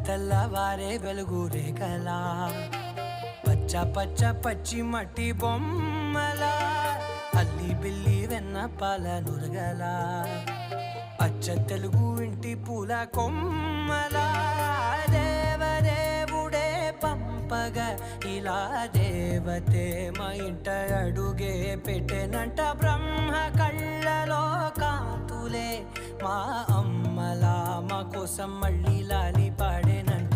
తెల్లవారే వెలుగు రేఖలా పచ్చ పచ్చ పచ్చి మట్టి బొమ్మలా అల్లి బిల్లి వెన్న పాల నురగలా అచ్చ తెలుగు ఇంటి పూల కొమ్మలా దేవదేవుడే పంపగా ఇలా దేవతే మా ఇంట అడుగే పెట్టెనంట బ్రహ్మ కళ్ళలో కాంతులే మా అమ్మలా మా కోసం మళ్ళీ లాలి పాడేనంట.